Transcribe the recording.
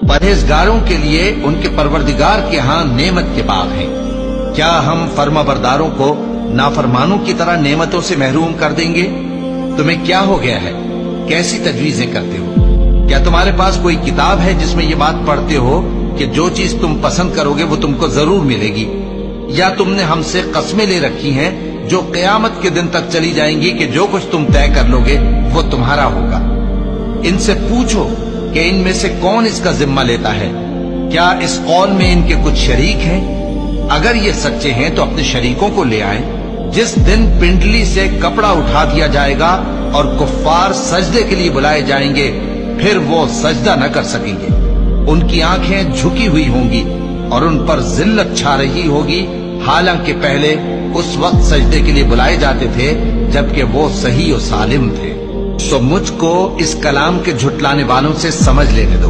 परहेजगारों के लिए उनके परवरदिगार के यहाँ नेमत के बाग हैं। क्या हम फर्माबरदारों को नाफरमानों की तरह नेमतों से महरूम कर देंगे? तुम्हें क्या हो गया है? कैसी तजवीजें करते हो? क्या तुम्हारे पास कोई किताब है जिसमें ये बात पढ़ते हो कि जो चीज तुम पसंद करोगे वो तुमको जरूर मिलेगी? या तुमने हमसे कस्में ले रखी हैं जो क़यामत के दिन तक चली जाएंगी कि जो कुछ तुम तय कर लोगे वो तुम्हारा होगा? इनसे पूछो कि इनमें से कौन इसका जिम्मा लेता है। क्या इस कौल में इनके कुछ शरीक हैं? अगर ये सच्चे हैं तो अपने शरीकों को ले आए। जिस दिन पिंडली से कपड़ा उठा दिया जाएगा और कुफ्फार सजदे के लिए बुलाए जाएंगे, फिर वो सजदा न कर सकेंगे। उनकी आंखें झुकी हुई होंगी और उन पर जिल्लत छा रही होगी, हालांकि पहले उस वक्त सजदे के लिए बुलाए जाते थे जबकि वो सही और सालिम थे। तो मुझको इस कलाम के झुटलाने वालों से समझ लेने दो।